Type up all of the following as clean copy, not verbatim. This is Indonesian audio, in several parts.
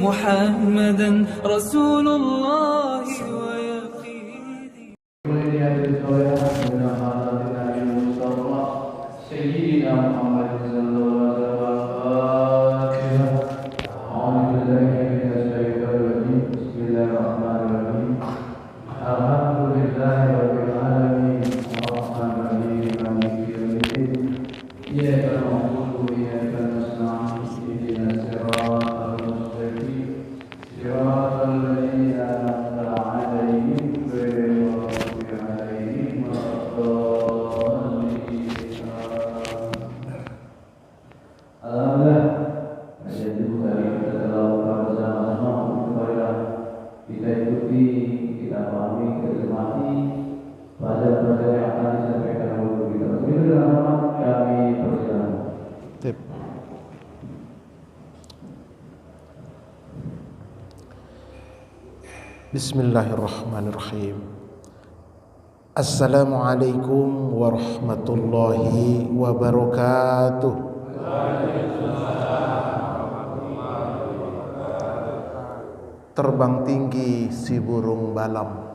محمدا رسول الله ويقيني. Bismillahirrahmanirrahim. Assalamualaikum warahmatullahi wabarakatuh. Terbang tinggi si burung balam,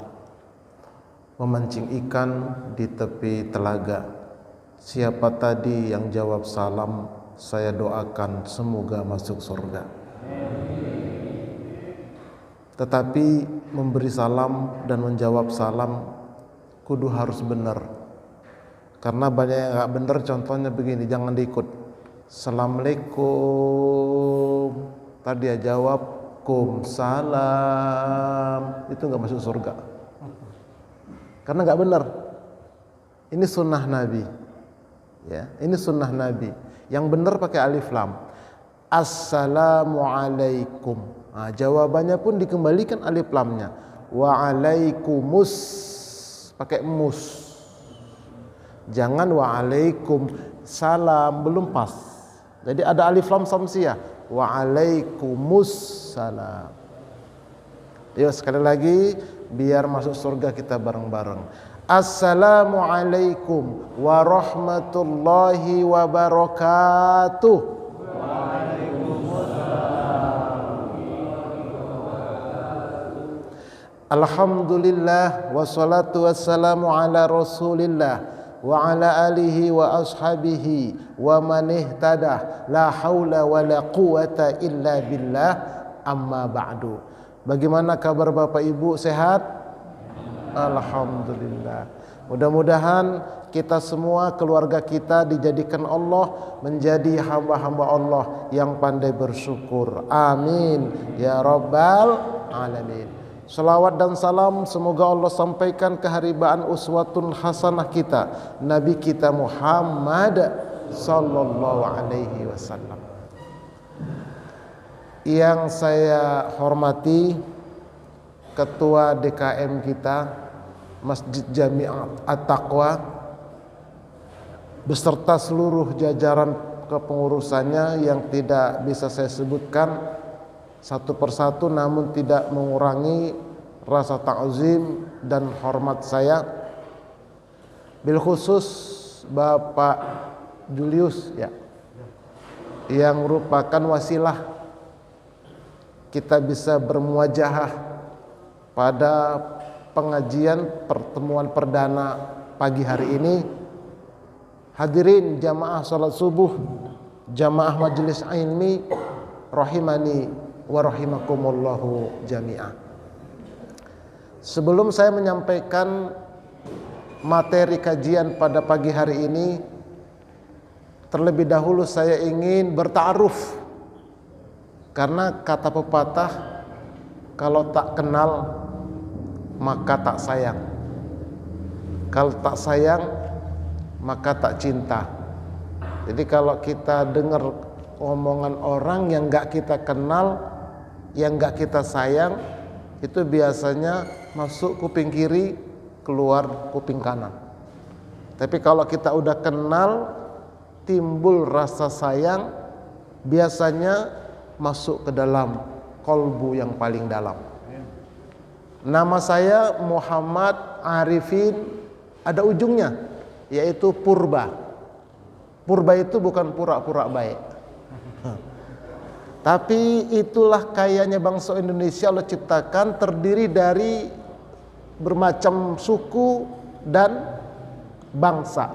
memancing ikan di tepi telaga. Siapa tadi yang jawab salam? Saya doakan semoga masuk surga. Tetapi memberi salam dan menjawab salam kudu harus benar. Karena banyak yang gak benar. Contohnya begini, jangan diikut. Assalamualaikum, tadi dia jawab salam, itu gak masuk surga. Karena gak benar. Ini sunnah Nabi, ya, ini sunnah Nabi. Yang benar pakai alif lam. Assalamualaikum. Nah, jawabannya pun dikembalikan alif lamnya. Wa'alaikumus, pakai mus. Jangan wa'alaikum salam, belum pas. Jadi ada alif lam samsiyah. Wa'alaikumus salam. Yuk sekali lagi biar masuk surga kita bareng-bareng. Assalamualaikum warahmatullahi wabarakatuh. Alhamdulillah wassalatu wassalamu ala rasulillah wa ala alihi wa ashabihi wa man ihtada la haula wa la quwata illa billah, amma ba'du. Bagaimana kabar Bapak Ibu, sehat? Alhamdulillah. Mudah-mudahan kita semua, keluarga kita dijadikan Allah menjadi hamba-hamba Allah yang pandai bersyukur. Amin ya rabbal alamin. Salawat dan salam semoga Allah sampaikan keharibaan uswatun hasanah kita, Nabi kita Muhammad sallallahu alaihi wasallam. Yang saya hormati Ketua DKM kita Masjid Jami'at At-Taqwa beserta seluruh jajaran kepengurusannya yang tidak bisa saya sebutkan satu persatu, namun tidak mengurangi rasa ta'zim dan hormat saya. Bil khusus Bapak Julius, ya, yang merupakan wasilah kita bisa bermuajahah pada pengajian pertemuan perdana pagi hari ini. Hadirin jamaah salat subuh, jamaah majelis ilmi rahimani wa rahimakumullahu jami'ah. Sebelum saya menyampaikan materi kajian pada pagi hari ini, terlebih dahulu saya ingin berta'aruf. Karena kata pepatah, kalau tak kenal maka tak sayang, kalau tak sayang maka tak cinta. Jadi kalau kita dengar omongan orang yang gak kita kenal, yang gak kita sayang, itu biasanya masuk kuping kiri, keluar kuping kanan. Tapi kalau kita udah kenal, timbul rasa sayang, biasanya masuk ke dalam kolbu yang paling dalam. Nama saya Muhammad Arifin, ada ujungnya, yaitu Purba. Purba itu bukan pura-pura baik. Tapi itulah kayanya bangsa Indonesia, Allah ciptakan terdiri dari bermacam suku dan bangsa,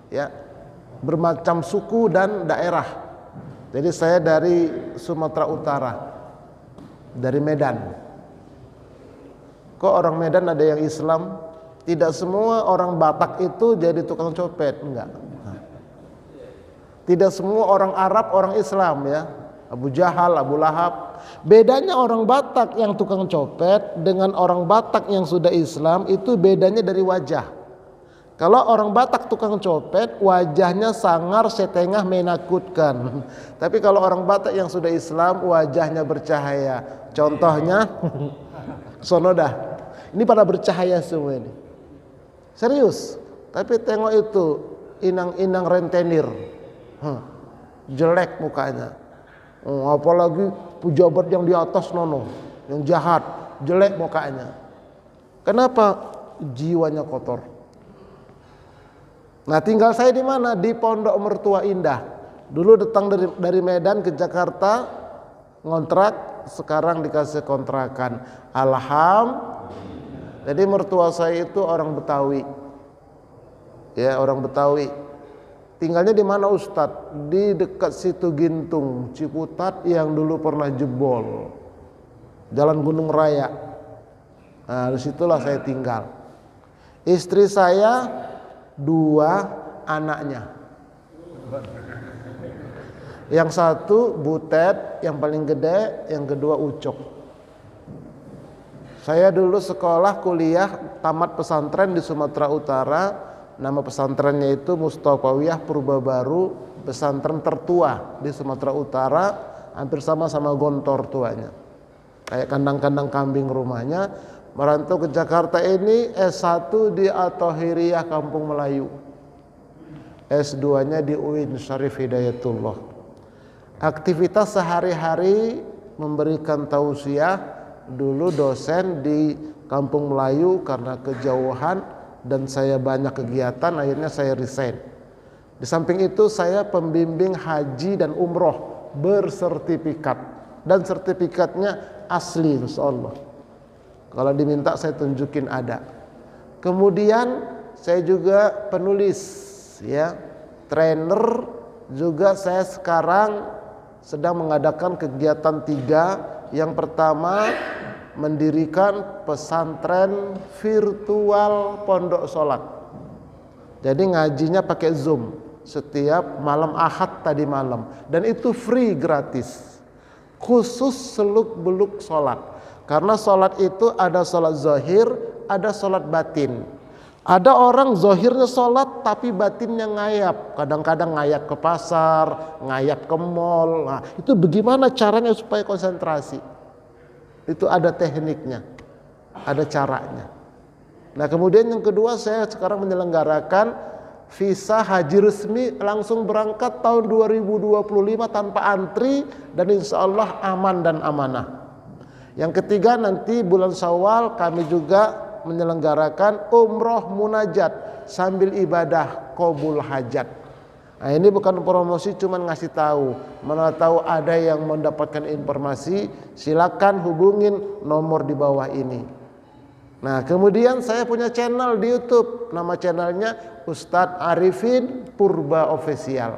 ya, bermacam suku dan daerah. Jadi saya dari Sumatera Utara, dari Medan. Kok orang Medan ada yang Islam? Tidak semua orang Batak itu jadi tukang copet, enggak. Tidak semua orang Arab orang Islam, ya. Abu Jahal, Abu Lahab. Bedanya orang Batak yang tukang copet dengan orang Batak yang sudah Islam itu bedanya dari wajah. Kalau orang Batak tukang copet, wajahnya sangar, setengah menakutkan. Tapi kalau orang Batak yang sudah Islam, wajahnya bercahaya. Contohnya, sonodah. Ini pada bercahaya semua ini. Serius. Tapi tengok itu, inang-inang rentenir. Jelek mukanya. Apalagi pejabat yang di atas nono, yang jahat, jelek mukanya. Kenapa? Jiwanya kotor. Nah, tinggal saya di mana? Di Pondok Mertua Indah. Dulu datang dari Medan ke Jakarta, ngontrak, sekarang dikasih kontrakan. Jadi mertua saya itu orang Betawi. Ya, orang Betawi. Tinggalnya di mana Ustadz? Di dekat Situ Gintung, Ciputat yang dulu pernah jebol. Jalan Gunung Raya. Nah, disitulah saya tinggal. Istri saya 2 anaknya. Yang satu Butet, yang paling gede, yang kedua Ucok. Saya dulu sekolah kuliah tamat pesantren di Sumatera Utara. Nama pesantrennya itu Mustofawiyah Purba Baru, pesantren tertua di Sumatera Utara, hampir sama Gontor tuanya. Kayak kandang-kandang kambing rumahnya. Merantau ke Jakarta ini S1 di At-Tahiriyah Kampung Melayu. S2-nya di UIN Syarif Hidayatullah. Aktivitas sehari-hari memberikan tausiah, dulu dosen di Kampung Melayu karena kejauhan dan saya banyak kegiatan, akhirnya saya resign. Di samping itu saya pembimbing haji dan umroh bersertifikat, dan sertifikatnya asli insyaallah. Kalau diminta saya tunjukin ada. Kemudian saya juga penulis, ya, trainer juga. Saya sekarang sedang mengadakan kegiatan 3. Yang pertama, mendirikan pesantren virtual pondok sholat. Jadi ngajinya pakai Zoom setiap malam Ahad tadi malam, dan itu free, gratis, khusus seluk-beluk sholat. Karena sholat itu ada sholat zahir, ada sholat batin. Ada orang zahirnya sholat tapi batinnya ngayap, kadang-kadang ngayap ke pasar, ngayap ke mall. Nah, itu bagaimana caranya supaya konsentrasi? Itu ada tekniknya, ada caranya. Nah, kemudian yang kedua, saya sekarang menyelenggarakan visa haji resmi, langsung berangkat tahun 2025 tanpa antri, dan insya Allah aman dan amanah. Yang ketiga, nanti bulan Syawal kami juga menyelenggarakan umroh munajat sambil ibadah qabul hajat. Nah, ini bukan promosi, cuman ngasih tahu. Mana tahu ada yang mendapatkan informasi, silakan hubungin nomor di bawah ini. Nah, kemudian saya punya channel di YouTube. Nama channelnya Ustadz Arifin Purba Official.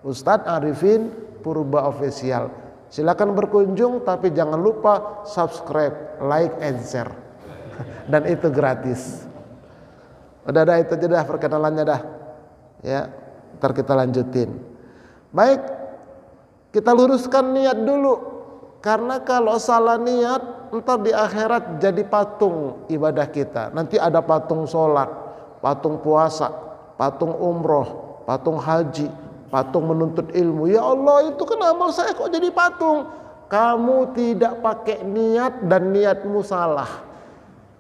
Ustadz Arifin Purba Official. Silakan berkunjung, tapi jangan lupa subscribe, like, and share. Dan itu gratis. Udah itu aja dah perkenalannya dah. Ya. Ntar kita lanjutin. Baik, kita luruskan niat dulu. Karena kalau salah niat, ntar di akhirat jadi patung ibadah kita. Nanti ada patung sholat, patung puasa, patung umroh, patung haji, patung menuntut ilmu. Ya Allah, itu kan amal saya kok jadi patung. Kamu tidak pakai niat dan niatmu salah.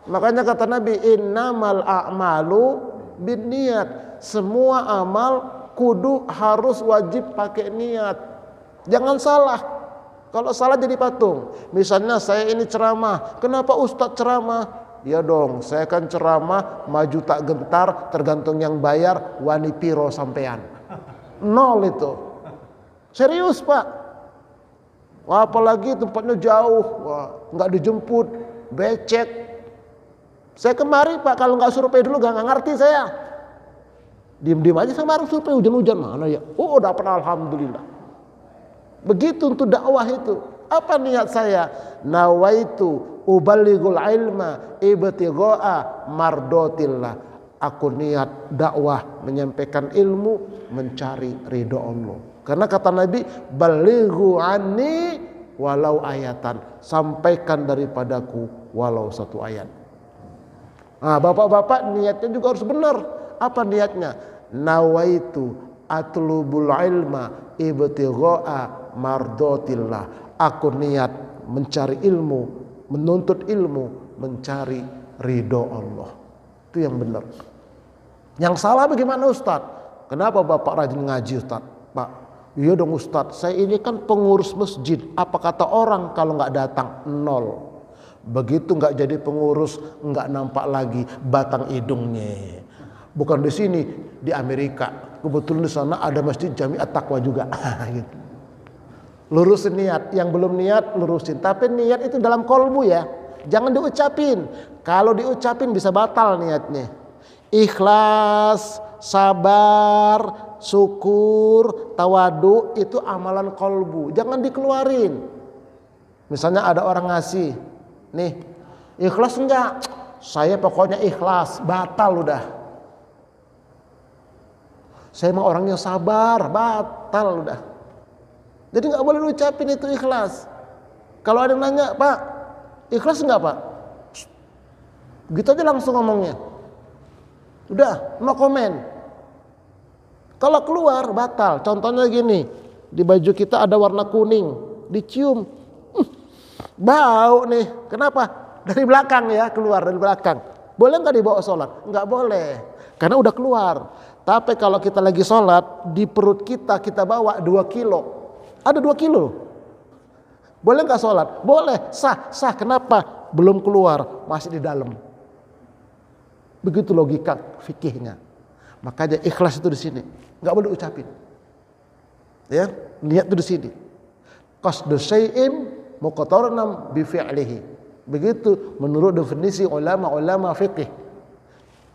Makanya kata Nabi, innamal a'malu bin niat. Semua amal kudu harus wajib pakai niat. Jangan salah. Kalau salah jadi patung. Misalnya saya ini ceramah, kenapa Ustadz ceramah? Ya dong, saya kan ceramah maju tak gentar, tergantung yang bayar, wani piro sampean. 0 itu. Serius Pak. Wah, apalagi tempatnya jauh, wah, nggak dijemput, becek. Saya kemari Pak, kalau nggak survei dulu nggak ngerti saya. Diem-diem aja sama orang survei, hujan-hujan mana ya? Oh, dapat alhamdulillah. Begitu untuk dakwah itu. Apa niat saya? Nawaitu ubalighul ilma ibtigha'a mardotillah. Aku niat dakwah menyampaikan ilmu mencari ridho Allah. Karena kata Nabi, balighu anni walau ayatan, sampaikan daripadaku walau satu ayat. Nah, bapak-bapak niatnya juga harus benar. Apa niatnya? Nawaitu atlubul ilma ibtigha'a mardotillah. Aku niat mencari ilmu, menuntut ilmu, mencari ridho Allah. Itu yang benar. Yang salah bagaimana Ustaz? Kenapa bapak rajin ngaji Ustaz? Pak, iya dong Ustaz, saya ini kan pengurus masjid. Apa kata orang kalau nggak datang? Nol. Begitu nggak jadi pengurus, nggak nampak lagi batang hidungnya. Bukan di sini, di Amerika. Kebetulan di sana ada masjid Jami At-Taqwa juga. Gitu. Lurusin niat. Yang belum niat lurusin. Tapi niat itu dalam kolbu ya. Jangan diucapin. Kalau diucapin bisa batal niatnya. Ikhlas, sabar, syukur, tawadu itu amalan kolbu. Jangan dikeluarin. Misalnya ada orang ngasih, nih, ikhlas enggak? Saya pokoknya ikhlas, batal udah. Saya emang orangnya sabar, batal udah. Jadi nggak boleh ucapin itu ikhlas. Kalau ada yang nanya, Pak, ikhlas enggak Pak? Gitu aja langsung ngomongnya. Udah, no komen. Kalau keluar batal. Contohnya gini, di baju kita ada warna kuning, dicium, bau nih. Kenapa? Dari belakang ya, keluar dari belakang. Boleh nggak dibawa sholat? Nggak boleh, karena udah keluar. Tapi kalau kita lagi sholat, di perut kita bawa 2 kilo. Ada 2 kilo. Boleh nggak sholat? Boleh, sah. Kenapa? Belum keluar, masih di dalam. Begitu logika fikihnya. Makanya ikhlas itu di sini, nggak boleh ucapin. Ya, niat itu di sini. Qasdu syai'in muqtaranam bi fi'lihi. Begitu menurut definisi ulama fikih.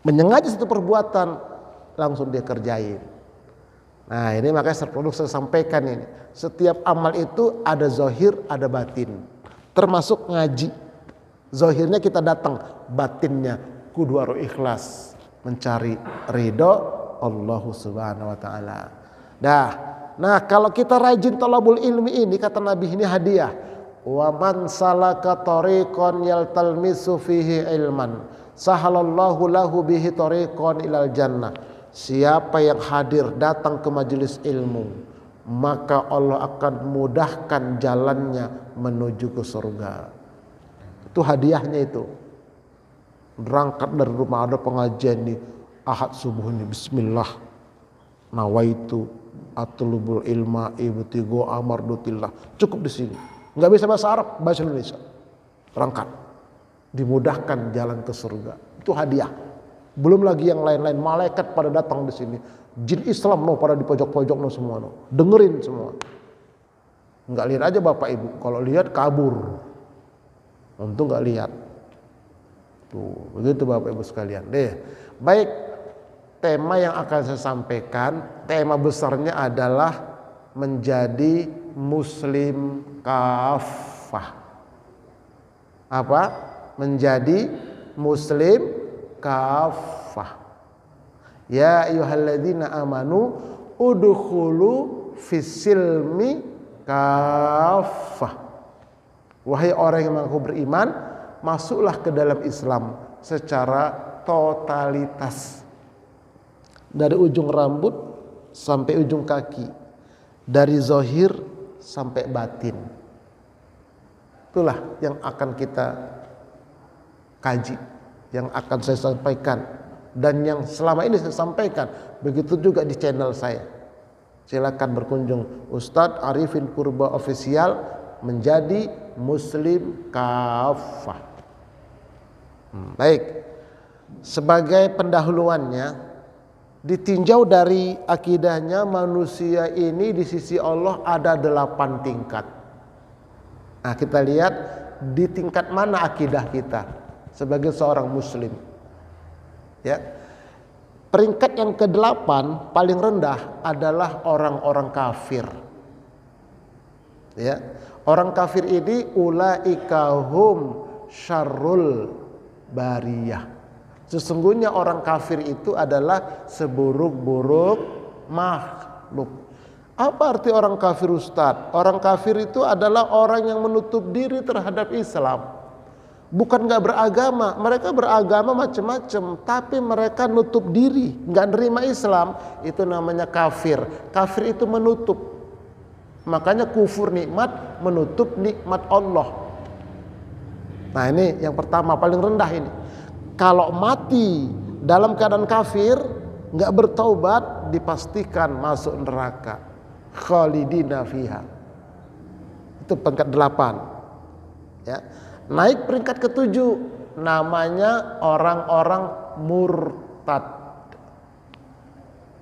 Menyengaja satu perbuatan langsung dia kerjain. Nah, ini makanya perlu saya sampaikan ini. Setiap amal itu ada zahir, ada batin. Termasuk ngaji. Zahirnya kita datang, batinnya kudu harus ikhlas mencari ridho Allah Subhanahu wa taala. Nah, kalau kita rajin talabul ilmi ini, kata Nabi, ini hadiah. Wa man salaka tariqan yaltalmisu fihi ilman sahalallahu lahu bihi tariqan ilal jannah. Siapa yang hadir datang ke majelis ilmu, maka Allah akan mudahkan jalannya menuju ke surga. Itu hadiahnya itu. Berangkat dari rumah, ada pengajian di Ahad subuh ini, bismillah, nawaitu atlubul ilma ibtigha'a mardatillah. Cukup di sini. Enggak bisa bahasa Arab, bahasa Indonesia. Berangkat. Dimudahkan jalan ke surga. Itu hadiah. Belum lagi yang lain-lain, malaikat pada datang di sini. Jin Islam pada di pojok-pojok semua dengerin semua. Enggak lihat aja Bapak Ibu, kalau lihat kabur. Untung enggak lihat. Tuh, begitu Bapak Ibu sekalian. Baik, tema yang akan saya sampaikan, tema besarnya adalah menjadi muslim kafah. Apa? Menjadi muslim kafah. Ya ayyuhalladzina amanu udkhulu fis-silmi kafah. Wahai orang yang mengaku beriman, masuklah ke dalam Islam secara totalitas. Dari ujung rambut sampai ujung kaki, dari zahir sampai batin. Itulah yang akan kita kaji, yang akan saya sampaikan, dan yang selama ini saya sampaikan. Begitu juga di channel saya. Silakan berkunjung Ustadz Arifin Purba Official, menjadi muslim kafah. Baik, sebagai pendahuluannya, ditinjau dari akidahnya, manusia ini di sisi Allah ada 8 tingkat. Nah, kita lihat di tingkat mana akidah kita sebagai seorang muslim. Ya. Peringkat yang ke-8 paling rendah adalah orang-orang kafir. Ya. Orang kafir ini ulaika hum syarrul bariyah. Sesungguhnya orang kafir itu adalah seburuk-buruk makhluk. Apa arti orang kafir, Ustaz? Orang kafir itu adalah orang yang menutup diri terhadap Islam. Bukan gak beragama, mereka beragama macam-macam, tapi mereka nutup diri, gak nerima Islam. Itu namanya kafir. Kafir itu menutup. Makanya kufur nikmat, menutup nikmat Allah. Nah, ini yang pertama, paling rendah ini. Kalau mati dalam keadaan kafir, gak bertaubat, dipastikan masuk neraka. Khalidina fiha. Itu peringkat 8. Ya. Naik peringkat ke-7, namanya orang-orang murtad.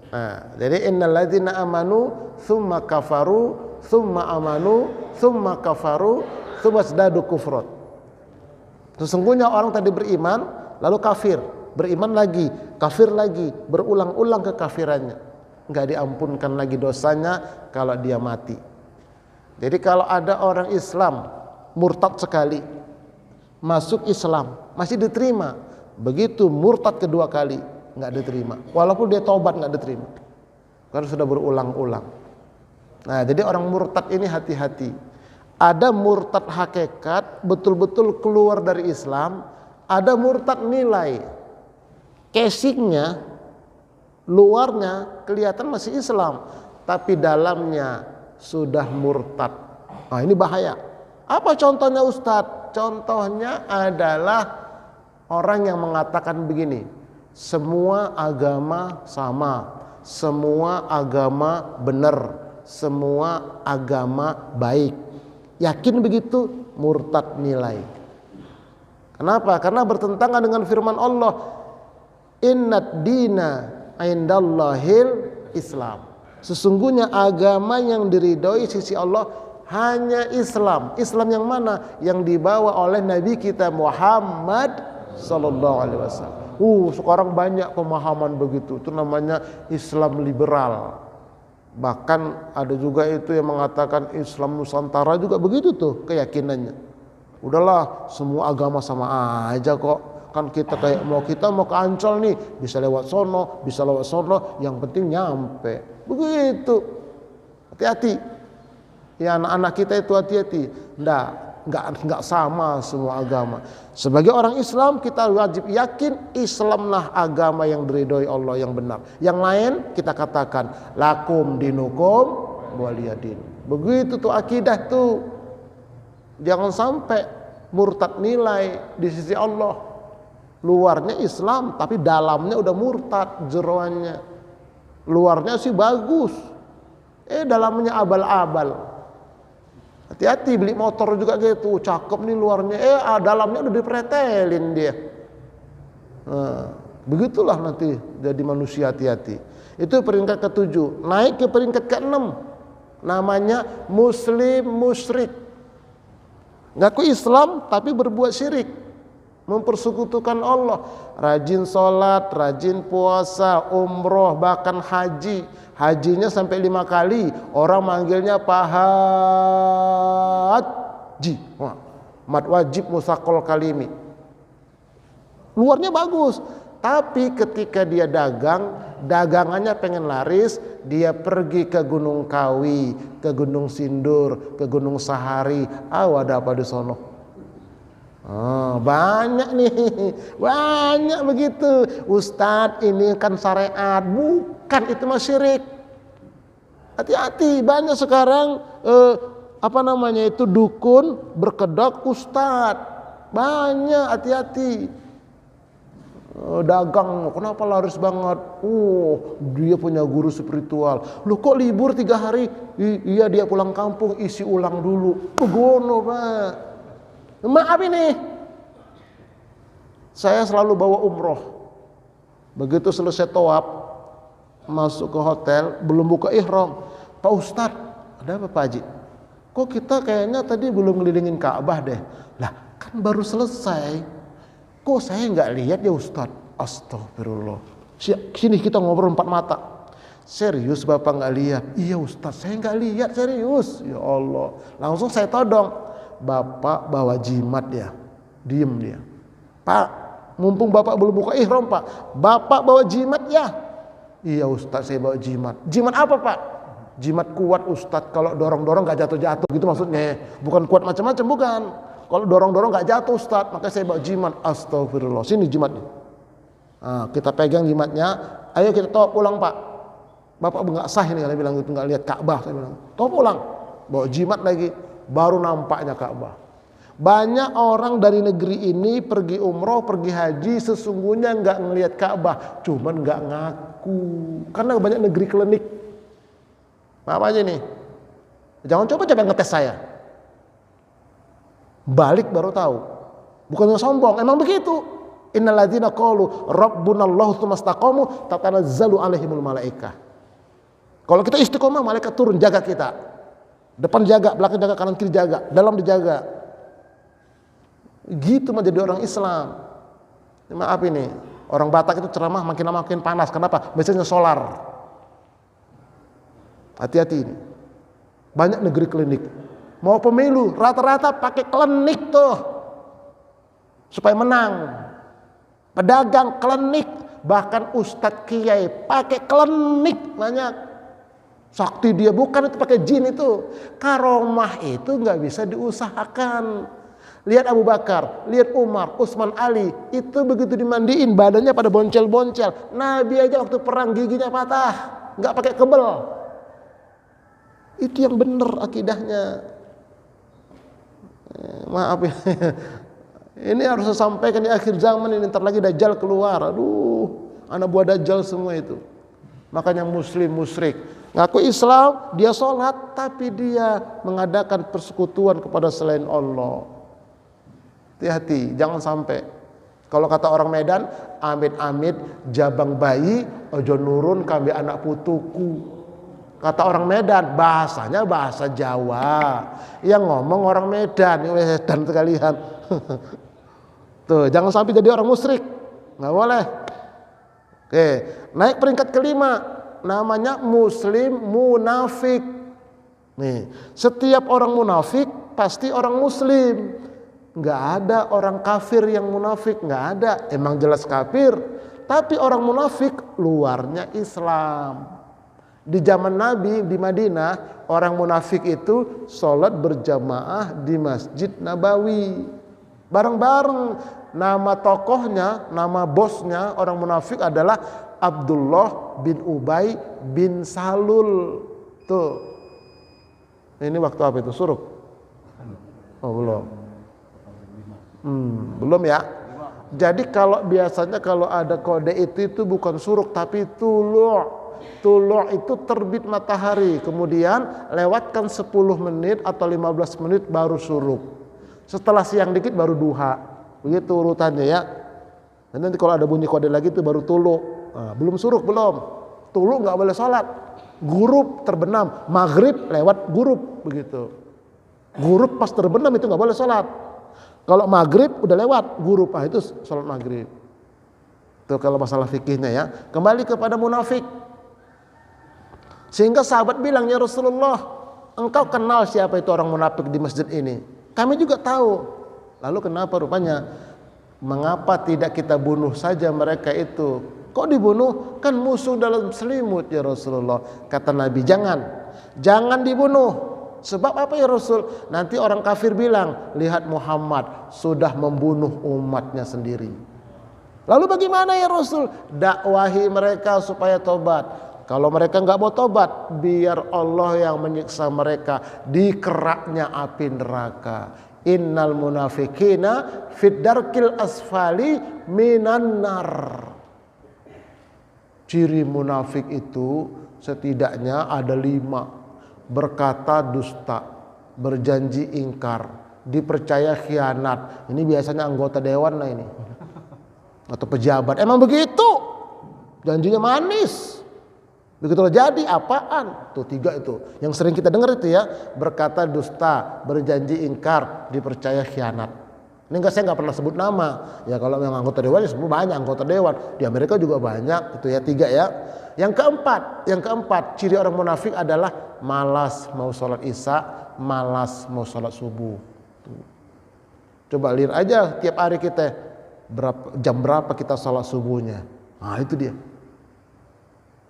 Nah, jadi innalladzina amanu tsumma kafaru tsumma amanu tsumma kafaru tsumma zdadu kufran. Sesungguhnya orang tadi beriman lalu kafir, beriman lagi, kafir lagi, berulang-ulang kekafirannya. Enggak diampunkan lagi dosanya kalau dia mati. Jadi kalau ada orang Islam murtad sekali, masuk Islam masih diterima, begitu murtad kedua kali enggak diterima, walaupun dia taubat enggak diterima karena sudah berulang-ulang. Nah, jadi orang murtad ini hati-hati. Ada murtad hakikat, betul-betul keluar dari Islam. Ada murtad nilai, casingnya, luarnya kelihatan masih Islam, tapi dalamnya sudah murtad. Nah, ini bahaya. Apa contohnya, Ustadz? Contohnya adalah orang yang mengatakan begini, semua agama sama, semua agama benar, semua agama baik. Yakin begitu? Murtad nilai. Kenapa? Karena bertentangan dengan firman Allah, innad dina indallahil Islam. Sesungguhnya agama yang diridhoi sisi Allah hanya Islam. Islam yang mana? Yang dibawa oleh Nabi kita Muhammad sallallahu alaihi wasallam. Sekarang banyak pemahaman begitu. Itu namanya Islam liberal. Bahkan ada juga itu yang mengatakan Islam Nusantara juga begitu tuh keyakinannya. Udahlah, semua agama sama aja kok. Kan kita kayak mau ke Ancol nih, bisa lewat sono, yang penting nyampe. Begitu. Hati-hati. Ya, anak-anak kita itu hati-hati. Enggak sama semua agama. Sebagai orang Islam kita wajib yakin Islamlah agama yang diridhoi Allah yang benar. Yang lain kita katakan lakum dinukum waliyadin. Begitu tuh akidah tuh. Jangan sampai murtad nilai di sisi Allah. Luarnya Islam tapi dalamnya udah murtad, jeroannya. Luarnya sih bagus, dalamnya abal-abal. Hati-hati, beli motor juga gitu, cakep nih luarnya, dalamnya udah dipretelin dia. Nah, begitulah nanti jadi manusia, hati-hati. Itu peringkat ke-7. Naik ke peringkat ke-6, namanya muslim musyrik. Ngaku Islam tapi berbuat syirik, mempersekutukan Allah, rajin sholat, rajin puasa, umroh, bahkan haji. Hajinya sampai 5 kali. Orang manggilnya Pak Haji. Mat wajib musakol kalimi. Luarnya bagus, tapi ketika dia dagangannya pengen laris, dia pergi ke Gunung Kawi, ke Gunung Sindur, ke Gunung Sahari. Ada apa di sono? Banyak nih, banyak begitu. Ustadz, ini kan syariat. Bukan, itu mah syirik. Hati-hati, banyak sekarang dukun berkedok ustadz. Banyak, hati-hati. Dagang, kenapa laris banget? Dia punya guru spiritual. Loh, kok libur 3 hari? Iya, dia pulang kampung, isi ulang dulu. Begono, Pak. Maaf ini, saya selalu bawa umroh. Begitu selesai tawaf, masuk ke hotel, belum buka ihram. Pak Ustadz, ada apa Pak Haji? kok kita kayaknya tadi belum ngelilingin Ka'bah deh. Lah kan baru selesai. Kok saya nggak lihat ya Ustadz? Astagfirullah. Sini kita ngobrol 4 mata. Serius Bapak nggak lihat? Iya Ustadz, saya nggak lihat serius. Ya Allah. Langsung saya todong. Bapak bawa jimat ya. Diem dia. Pak, mumpung Bapak belum buka ihram Pak. Bapak bawa jimat ya? Iya Ustadz, saya bawa jimat. Jimat apa Pak? Jimat kuat Ustadz, kalau dorong-dorong gak jatuh-jatuh gitu maksudnya. Bukan kuat macam-macam, bukan. Kalau dorong-dorong gak jatuh Ustadz, makanya saya bawa jimat. Astagfirullah, sini jimatnya. Nah, kita pegang jimatnya, ayo kita tawaf pulang Pak. Bapak nggak sah ini, kalian bilang gitu, nggak lihat Ka'bah. Saya bilang, tawaf pulang. Bawa jimat lagi, baru nampaknya Ka'bah. Banyak orang dari negeri ini pergi umroh, pergi haji, sesungguhnya nggak ngelihat Ka'bah, cuman nggak ngaku, karena banyak negeri klinik. Apa aja nih? Jangan coba ngetes saya. Balik baru tahu. Bukan sombong, emang begitu. Innalladzina qalu rabbunallahu tsumma istaqamu tatanazzalu alaihimul malaikah. Kalau kita istiqomah, malaikat turun jaga kita. Depan jaga, belakang jaga, kanan kiri jaga, dalam dijaga. Gitu menjadi orang Islam. Maaf ini, orang Batak itu ceramah makin lama makin panas. Kenapa? Biasanya solar. Hati-hati ini. Banyak negeri klinik. Mau pemilu, rata-rata pakai klinik tuh. Supaya menang. Pedagang klinik. Bahkan Ustadz Kiai pakai klinik banyak. Sakti dia, bukan itu pakai jin itu. Karomah itu nggak bisa diusahakan. Lihat Abu Bakar, lihat Umar, Utsman, Ali. Itu begitu dimandiin, badannya pada boncel-boncel. Nabi aja waktu perang giginya patah. Nggak pakai kebel. Itu yang benar akidahnya. Maaf ya. Ini harus saya sampaikan di akhir zaman ini. Ntar lagi Dajjal keluar. Aduh, anak buah Dajjal semua itu. Makanya muslim musyrik. Ngaku Islam, dia sholat, tapi dia mengadakan persekutuan kepada selain Allah. Hati-hati, jangan sampai. Kalau kata orang Medan, amit-amit jabang bayi, ojo nurun kambe anak putuku. Kata orang Medan, bahasanya bahasa Jawa. Yang ngomong orang Medan, Medan sekalian. Tuh, jangan sampai jadi orang musyrik. Nggak boleh. Oke, naik peringkat kelima, namanya muslim munafik. Nih, setiap orang munafik pasti orang muslim. Nggak ada orang kafir yang munafik, nggak ada. Emang jelas kafir, tapi orang munafik luarnya Islam. Di zaman Nabi di Madinah, orang munafik itu sholat berjamaah di Masjid Nabawi. Bareng-bareng. Nama tokohnya, nama bosnya orang munafik adalah Abdullah bin Ubay bin Salul. Tuh. Ini waktu apa itu? Suruk? Oh belum. Belum ya. Jadi kalau biasanya kalau ada kode itu bukan suruk tapi tulu'. Tulu' itu terbit matahari, kemudian lewatkan 10 menit atau 15 menit baru suruk. Setelah siang dikit baru duha. Begitu urutannya ya. Dan nanti kalau ada bunyi kode lagi itu baru tulu'. Nah, belum suruk belum. Tulu' nggak boleh sholat. Gurub terbenam, maghrib lewat gurub begitu. Gurub pas terbenam itu nggak boleh sholat. Kalau maghrib udah lewat gurub, itu sholat maghrib. Itu kalau masalah fikihnya ya. Kembali kepada munafik. Sehingga sahabat bilang, ya Rasulullah, engkau kenal siapa itu orang munafik di masjid ini? Kami juga tahu. Lalu kenapa rupanya? Mengapa tidak kita bunuh saja mereka itu? Kok dibunuh? Kan musuh dalam selimut ya Rasulullah. Kata Nabi, jangan dibunuh. Sebab apa ya Rasul? Nanti orang kafir bilang, lihat Muhammad sudah membunuh umatnya sendiri. Lalu bagaimana ya Rasul? Dakwahi mereka supaya tobat. Kalau mereka nggak mau tobat, biar Allah yang menyiksa mereka di keraknya api neraka. Innal munafikina fid darkil asfali minan nar. Ciri munafik itu setidaknya ada 5. Berkata dusta, berjanji ingkar, dipercaya khianat. Ini biasanya anggota dewan lah ini. Atau pejabat. Emang begitu. Janjinya manis. Begitu jadi apaan? Tuh 3 itu. Yang sering kita dengar itu ya, berkata dusta, berjanji ingkar, dipercaya khianat. Ini saya nggak pernah sebut nama. Ya kalau memang anggota dewan ya semua banyak anggota dewan. Di Amerika juga banyak, itu ya 3 ya. Yang keempat, ciri orang munafik adalah malas mau sholat isya, malas mau sholat subuh. Tuh. Coba lihat aja tiap hari kita jam berapa kita sholat subuhnya. Nah itu dia.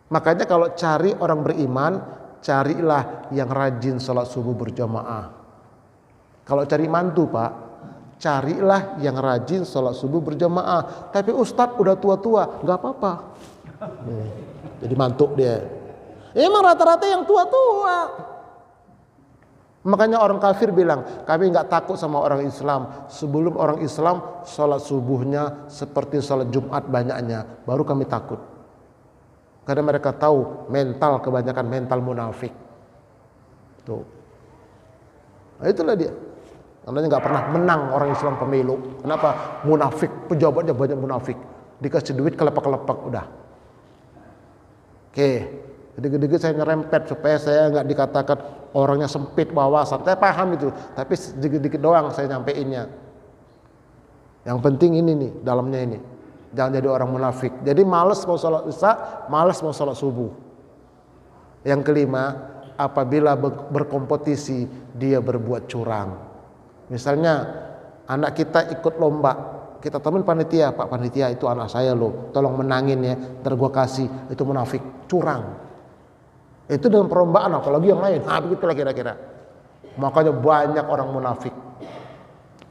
Makanya kalau cari orang beriman, carilah yang rajin sholat subuh berjamaah. Kalau cari mantu Pak, carilah yang rajin sholat subuh berjamaah. Tapi Ustadz udah tua-tua, nggak apa-apa. Jadi mantu dia. Emang rata-rata yang tua-tua. Makanya orang kafir bilang, kami nggak takut sama orang Islam. Sebelum orang Islam sholat subuhnya seperti sholat Jumat banyaknya, baru kami takut. Karena mereka tahu kebanyakan mental munafik. Tuh. Nah, itulah dia. Karena nggak pernah menang orang Islam pemilu. Kenapa? Munafik, pejabatnya banyak munafik. Dikasih duit kelepak-kelepak udah. Oke, dikit-dikit saya nyerempet supaya saya nggak dikatakan orangnya sempit wawasan. Saya paham itu, tapi sedikit-dikit doang saya nyampeinnya. Yang penting ini nih, dalamnya ini. Jangan jadi orang munafik. Jadi malas mau sholat isya, malas mau sholat subuh. Yang kelima, apabila berkompetisi dia berbuat curang. Misalnya anak kita ikut lomba, kita temuin panitia, Pak panitia itu anak saya loh, tolong menangin ya, ntar gua kasih. Itu munafik, curang. Itu dalam perlombaan, apalagi yang lain. Nah begitulah kira-kira. Makanya banyak orang munafik.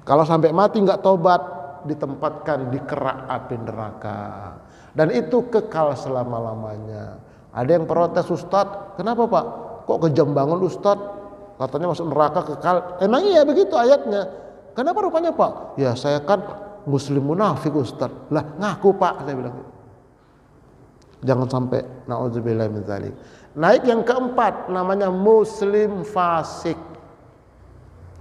Kalau sampai mati nggak tobat, ditempatkan di kerak api neraka, dan itu kekal selama-lamanya. Ada yang protes, Ustadz, kenapa Pak? Kok kejam banget Ustadz? Katanya masuk neraka kekal. Emang iya begitu ayatnya. Kenapa rupanya Pak? Ya saya kan muslim munafik Ustadz. Lah ngaku Pak, saya bilang. Jangan sampai naudzubillah min dzalik. Naik yang keempat, namanya muslim fasik.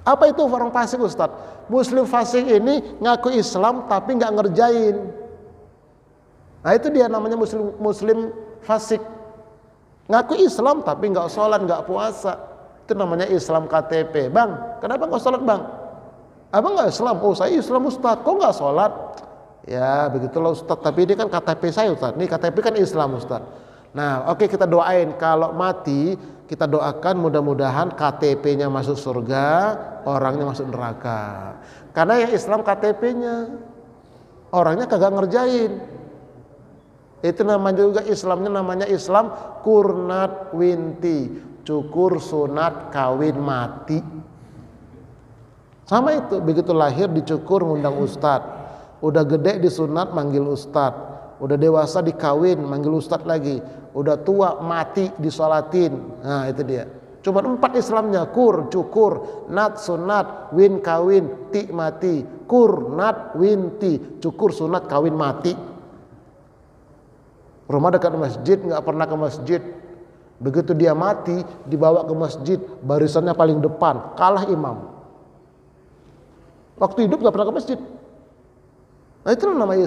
Apa itu orang fasik Ustadz? Muslim fasik ini ngaku Islam tapi nggak ngerjain. Nah itu dia namanya muslim fasik. Ngaku Islam tapi nggak sholat, nggak puasa. Itu namanya Islam KTP. Bang, kenapa nggak sholat bang? Abang nggak Islam? Oh saya Islam Ustadz. Kok nggak sholat? Ya begitulah Ustadz. Tapi ini kan KTP saya Ustadz. Ini KTP kan Islam Ustadz. Nah oke, kita doain kalau mati, kita doakan mudah-mudahan KTP-nya masuk surga, orangnya masuk neraka. Karena yang Islam KTP-nya, orangnya kagak ngerjain. Itu namanya juga Islamnya, namanya Islam kurnat winti, cukur sunat kawin mati. Sama itu, begitu lahir dicukur ngundang ustadz, udah gede disunat manggil ustadz, udah dewasa dikawin manggil ustadz lagi, udah tua mati disolatin. Nah itu dia. Cuma 4 Islamnya, kur, cukur, nat, sunat, win, kawin, ti, mati. Kur, nat, win, ti, cukur, sunat, kawin, mati. Rumah dekat masjid, nggak pernah ke masjid. Begitu dia mati, dibawa ke masjid, barisannya paling depan, kalah imam. Waktu hidup nggak pernah ke masjid. Nah itu namanya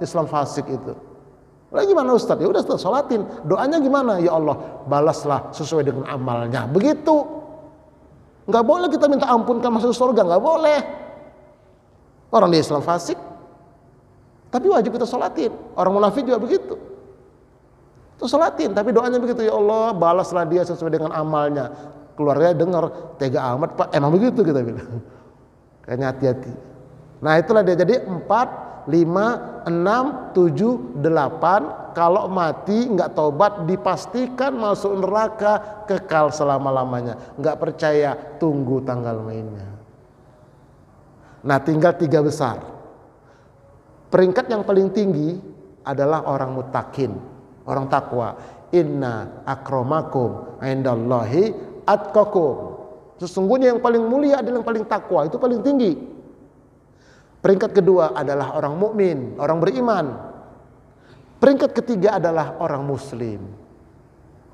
Islam fasik itu. Lah gimana Ustadz? Ya udah Ustadz, sholatin. Doanya gimana? Ya Allah, balaslah sesuai dengan amalnya. Begitu. Nggak boleh kita minta ampunkan masuk surga, nggak boleh. Orang di Islam fasik, tapi wajib kita sholatin. Orang munafik juga begitu. Terus sholatin, tapi doanya begitu, ya Allah, balaslah dia sesuai dengan amalnya. Keluarga dengar, tega amat Pak. Emang begitu kita bilang. Kayaknya hati-hati. Nah itulah dia. Jadi 4, 5, 6, 7, 8 kalau mati nggak tobat dipastikan masuk neraka kekal selama-lamanya. Nggak percaya, tunggu tanggal mainnya. Nah tinggal 3 besar. Peringkat yang paling tinggi adalah orang muttaqin, orang takwa. Inna akramakum indallahi atqakum. Sesungguhnya yang paling mulia adalah yang paling takwa, itu paling tinggi. Peringkat kedua adalah orang mukmin, orang beriman. Peringkat ketiga adalah orang muslim.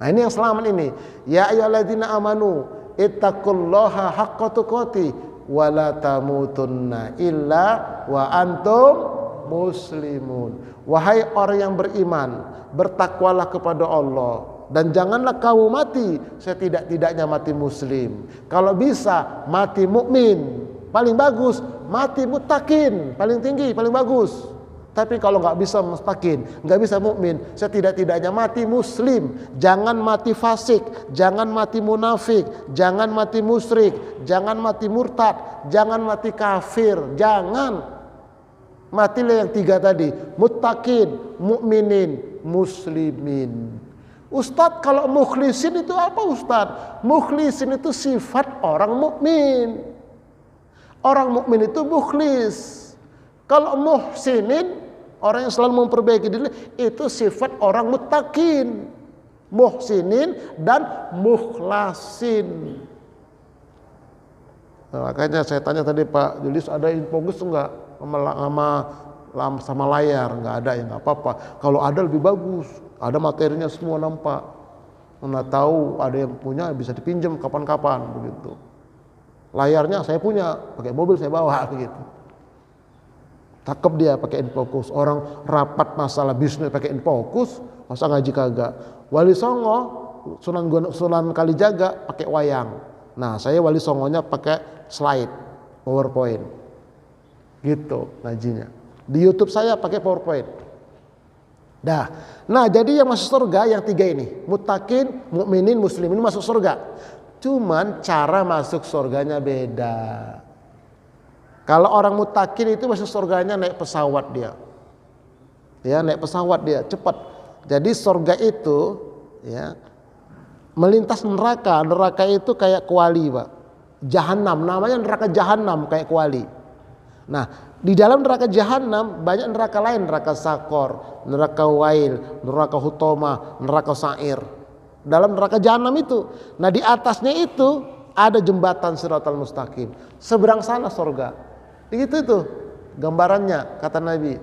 Nah ini yang selamat ini. Ya ayyuhalladzina amanu ittaqullaha haqqa tuqatih wa la tamutunna illa wa antum muslimun. Wahai orang yang beriman, bertakwalah kepada Allah Dan janganlah kamu mati setidak-tidaknya mati muslim. Kalau bisa mati mukmin, paling bagus. Mati muttaqin, paling tinggi, paling bagus. Tapi kalau nggak bisa mustaqin, nggak bisa mukmin, setidak-tidaknya mati muslim. Jangan mati fasik, jangan mati munafik, jangan mati musyrik, jangan mati murtad, jangan mati kafir, jangan. Matilah yang 3 tadi, muttaqin, mukminin, muslimin. Ustadz, kalau mukhlisin itu apa Ustadz? Mukhlisin itu sifat orang mukmin. Orang mukmin itu mukhlis. Kalau muhsinin, orang yang selalu memperbaiki diri, itu sifat orang muttaqin. Muhsinin dan mukhlasin. Nah, makanya saya tanya tadi Pak Julius, ada infogus enggak sama layar? Enggak ada, ya enggak apa-apa. Kalau ada lebih bagus. Ada materinya semua nampak. Mana tahu ada yang punya bisa dipinjam kapan-kapan begitu. Layarnya saya punya, pakai mobil saya bawa begitu. Cakep dia pakai infocus. Orang rapat masalah bisnis pakai infocus, masa ngaji kagak. Wali Songo, Sunan Kalijaga pakai wayang. Nah, saya Wali Songonya pakai slide, PowerPoint. Gitu ngajinya. Di YouTube saya pakai PowerPoint. Dah. Nah, jadi yang masuk surga yang 3 ini, muttaqin, mukminin, muslimin masuk surga. Cuman cara masuk surganya beda. Kalau orang muttaqin itu masuk surganya naik pesawat dia. Ya, naik pesawat dia, cepat. Jadi surga itu ya melintas neraka. Neraka itu kayak kuali, Pak. Jahanam, namanya neraka jahanam kayak kuali. Nah, di dalam neraka jahanam banyak neraka lain, neraka Sakor, neraka Wail, neraka Hutoma, neraka Sa'ir. Dalam neraka jahanam itu. Nah, di atasnya itu ada jembatan Shiratal Mustaqim. Seberang sana surga. Begitu itu gambarannya kata Nabi.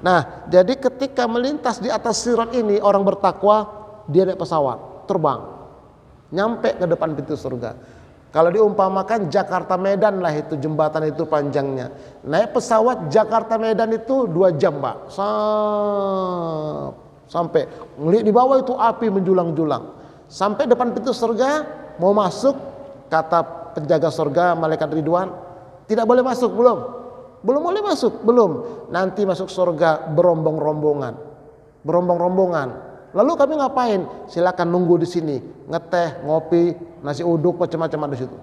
Nah, jadi ketika melintas di atas sirat ini orang bertakwa, dia naik pesawat, terbang. Nyampe ke depan pintu surga. Kalau diumpamakan Jakarta Medan lah itu jembatan itu panjangnya. Naik pesawat Jakarta Medan itu 2 jam, Pak. Sampai ngelihat di bawah itu api menjulang-julang. Sampai depan pintu surga, mau masuk, kata penjaga surga malaikat Ridwan, tidak boleh masuk, belum boleh masuk, belum. Nanti masuk surga berombong-rombongan. Lalu kami ngapain? Silakan nunggu di sini, ngeteh, ngopi, nasi uduk, macam-macam ada di situ.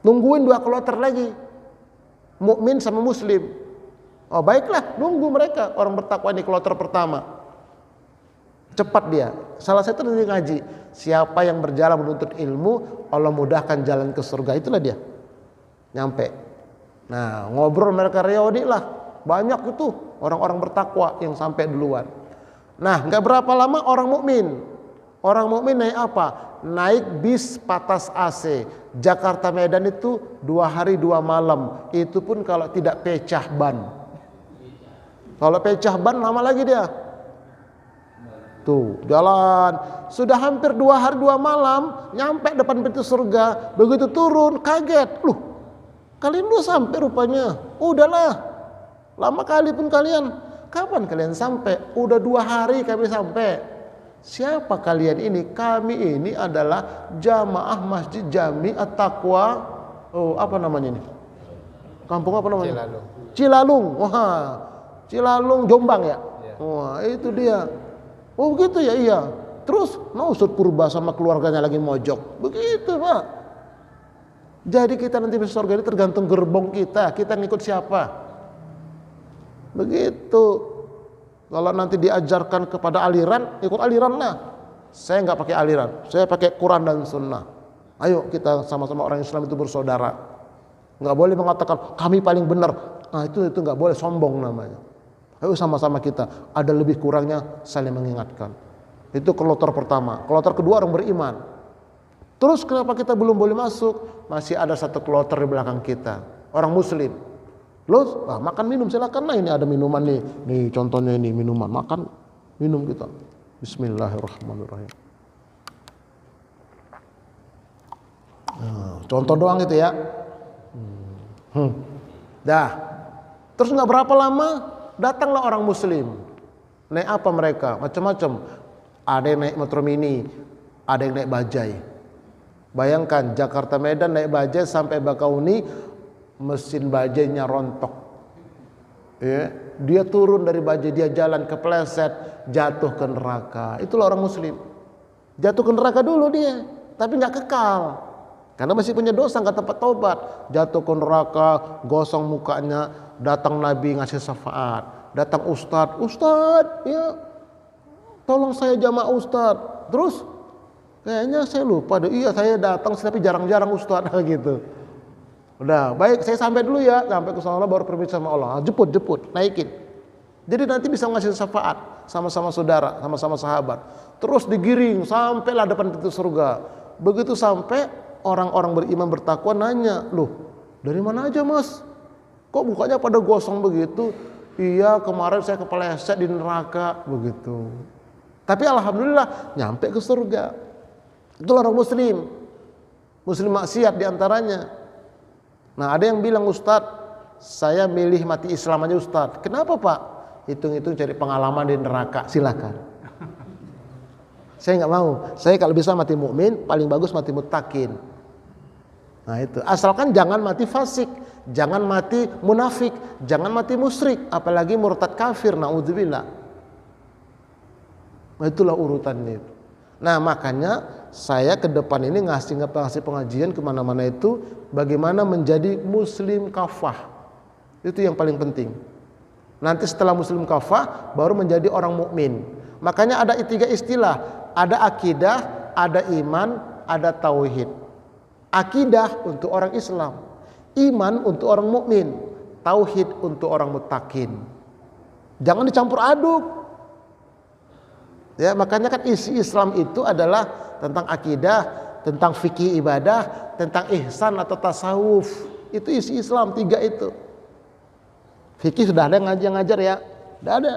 Nungguin 2 kloter lagi, mukmin sama muslim. Oh baiklah, nunggu mereka orang bertakwa ini kloter pertama. Cepat dia. Salah satu dari ngaji, siapa yang berjalan menuntut ilmu, Allah mudahkan jalan ke surga. Itulah dia. Nyampe. Nah, ngobrol mereka reodi lah. Banyak itu orang-orang bertakwa yang sampai duluan. Nah, nggak berapa lama orang mukmin. Orang mukmin naik apa? Naik bis patas AC. Jakarta Medan itu 2 hari 2 malam. Itu pun kalau tidak pecah ban. Kalau pecah ban lama lagi dia. Tuh, jalan. Sudah hampir 2 hari 2 malam, nyampe depan pintu surga. Begitu turun, kaget. Loh, kalian udah sampai rupanya. Udahlah, lama kali pun kalian. Kapan kalian sampai? Udah 2 hari kami sampai. Siapa kalian ini? Kami ini adalah jamaah Masjid Jami At-Taqwa. Oh, apa namanya ini? Kampung apa namanya? Cilalung. Wah, Cilalung Jombang ya? Wah, itu dia. Oh begitu ya, iya. Terus Ustadz Purba sama keluarganya lagi mojok. Begitu, Pak. Jadi kita nanti masuk surga ini tergantung gerbong kita ngikut siapa. Begitu. Kalau nanti diajarkan kepada aliran, ikut aliran lah. Saya nggak pakai aliran, saya pakai Quran dan Sunnah. Ayo kita sama-sama orang Islam itu bersaudara. Nggak boleh mengatakan kami paling benar. Nah itu nggak boleh, sombong namanya. Ayo sama-sama kita, ada lebih kurangnya saling mengingatkan. Itu kloter pertama. Kloter kedua orang beriman. Terus kenapa kita belum boleh masuk? Masih ada 1 kloter di belakang kita, orang muslim. Loh, makan minum silakan. Nah ini ada minuman nih. Nih contohnya ini minuman, makan minum kita. Bismillahirrahmanirrahim. Nah, contoh doang itu ya. Dah. Terus nggak berapa lama datanglah orang muslim. Naik apa mereka? Macam-macam. ada yang naik metro mini, ada yang naik bajai. Bayangkan Jakarta Medan naik bajai sampai Bakauni, mesin bajainya rontok. Ya, dia turun dari bajai, dia jalan kepleset, jatuh ke neraka. Itulah orang muslim. Jatuh ke neraka dulu dia, tapi nggak kekal. Karena masih punya dosa, nggak tempat tobat. Jatuh ke neraka, gosong mukanya, datang Nabi ngasih syafaat. Datang Ustadz, ya tolong saya jamaah Ustadz. Terus kayaknya saya lupa deh, iya saya datang tapi jarang-jarang Ustadz gitu. Udah, baik saya sampai dulu ya, sampai ke sana baru permisi sama Allah. Jemput, naikin. Jadi nanti bisa ngasih syafaat, sama-sama saudara, sama-sama sahabat. Terus digiring sampailah depan pintu surga. Begitu sampai, orang-orang beriman bertakwa nanya, loh dari mana aja mas? Kok mukanya pada gosong begitu? Iya kemarin saya kepleset di neraka begitu. Tapi alhamdulillah nyampe ke surga. Itulah orang muslim. Muslim maksiat diantaranya. Nah ada yang bilang, Ustadz saya milih mati Islam aja Ustadz. Kenapa Pak? Hitung-hitung cari pengalaman di neraka. Silakan. Saya nggak mau. Saya kalau bisa mati mukmin, paling bagus mati muttaqin. Nah itu. Asalkan jangan mati fasik, jangan mati munafik, jangan mati musyrik, apalagi murtad kafir. Naudzubillah. Nah itulah urutannya itu. Nah makanya saya ke depan ini ngasih pengajian kemana-mana itu bagaimana menjadi muslim kafah. Itu yang paling penting. Nanti setelah muslim kafah baru menjadi orang mukmin. Makanya ada 3 istilah, ada akidah, ada iman, ada tauhid. Akidah untuk orang Islam, iman untuk orang mukmin, tauhid untuk orang muttaqin. Jangan dicampur aduk. Ya, makanya kan isi Islam itu adalah tentang akidah, tentang fikih ibadah, tentang ihsan atau tasawuf. Itu isi Islam 3 itu. Fikih sudah ada yang ngajar ya? Sudah ada.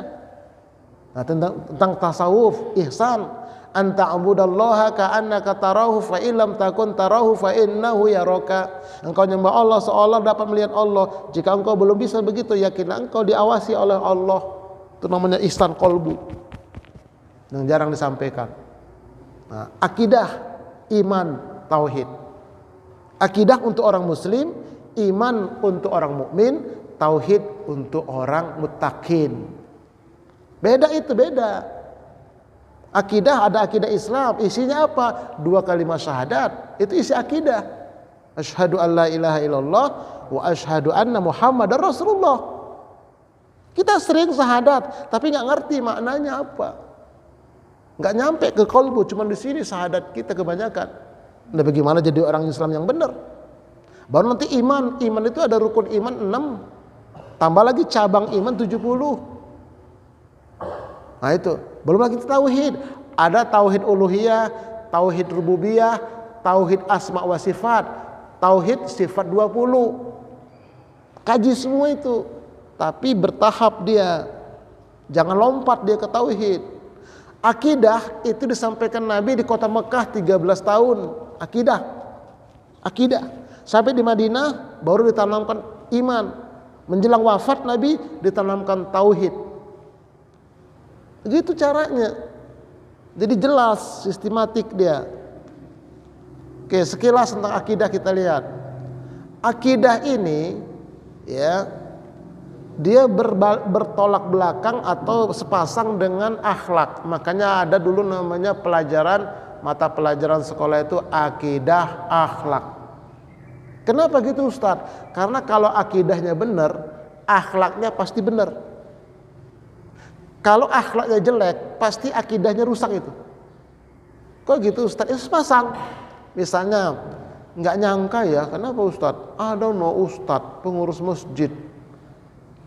Nah, tentang tasawuf, ihsan, anta abudallaha ka'annaka tarahu fa illam takun tarahu fa innahu yaraka. Engkau nyembah Allah seolah dapat melihat Allah. Jika engkau belum bisa begitu, yakinlah engkau diawasi oleh Allah. Itu namanya ihsan qalbu. Yang jarang disampaikan. Nah, akidah, iman, tauhid. Akidah untuk orang muslim, iman untuk orang mukmin, tauhid untuk orang muttaqin. Beda itu, beda. Akidah ada akidah Islam, isinya apa? 2 kalimat syahadat, itu isi akidah. Asyhadu an la ilaha illallah wa asyhadu anna Muhammadar Rasulullah. Kita sering syahadat, tapi nggak ngerti maknanya apa. Nggak nyampe ke qalbu, cuma di sini syahadat kita kebanyakan. Nah, bagaimana jadi orang Islam yang benar? Baru nanti iman itu ada rukun iman 6, tambah lagi cabang iman 70. Nah itu, belum lagi tauhid. Ada tauhid uluhiyah, tauhid rububiyah, tauhid asma wa sifat, tauhid sifat 20. Kaji semua itu, tapi bertahap dia. Jangan lompat dia ke tauhid. Akidah itu disampaikan Nabi di kota Mekah 13 tahun. Akidah. Sampai di Madinah baru ditanamkan iman. Menjelang wafat Nabi ditanamkan tauhid. Begitu caranya. Jadi jelas, sistematik dia. Oke, sekilas tentang akidah kita lihat. Akidah ini ya, dia bertolak belakang atau sepasang dengan akhlak. Makanya ada dulu namanya mata pelajaran sekolah itu akidah akhlak. Kenapa gitu Ustadz? Karena kalau akidahnya benar, akhlaknya pasti benar. Kalau akhlaknya jelek, pasti akidahnya rusak itu. Kok gitu Ustadz? Itu sepasang. Misalnya, nggak nyangka ya, kenapa Ustadz? I don't know Ustadz, pengurus masjid.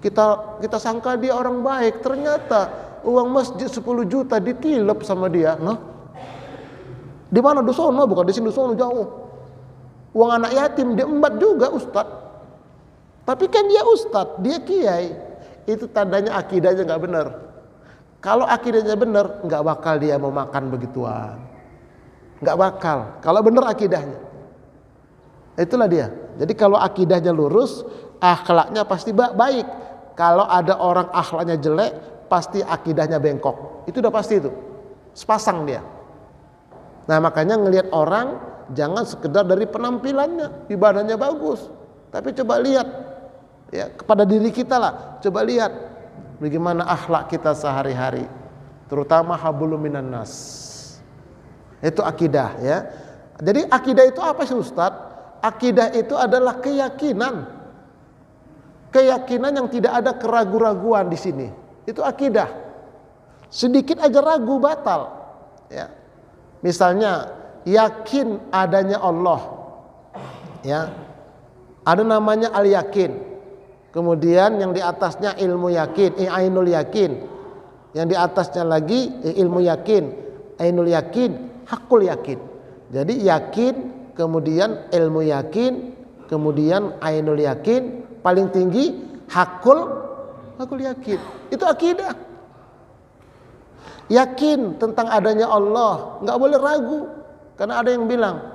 Kita sangka dia orang baik, ternyata uang masjid 10 juta ditilep sama dia. Nah, di mana? Di sono, bukan di sini, di sono jauh. Uang anak yatim diembat juga Ustadz. Tapi kan dia Ustadz, dia kiai. Itu tandanya akidahnya nggak benar. Kalau akidahnya benar, nggak bakal dia mau makan begituan. Nggak bakal. Kalau benar akidahnya, itulah dia. Jadi kalau akidahnya lurus, akhlaknya pasti baik. Kalau ada orang akhlaknya jelek, pasti akidahnya bengkok. Itu udah pasti itu. sepasang dia. Nah makanya ngelihat orang jangan sekedar dari penampilannya, ibadahnya bagus, tapi coba lihat ya kepada diri kita lah, coba lihat bagaimana akhlak kita sehari-hari, terutama hablum minan nas. Itu akidah ya. Jadi akidah itu apa sih Ustadz? Akidah itu adalah keyakinan. Keyakinan yang tidak ada keraguan-raguan di sini. Itu akidah. Sedikit aja ragu batal. Ya. Misalnya yakin adanya Allah. Ya. Ada namanya al-yakin. Kemudian yang di atasnya ilmu yakin, ainul yakin. Yang di atasnya lagi ilmu yakin, ainul yakin, hakul yakin. Jadi yakin, kemudian ilmu yakin, kemudian ainul yakin, paling tinggi hakul yakin. Itu akidah. Yakin tentang adanya Allah, nggak boleh ragu. Karena ada yang bilang,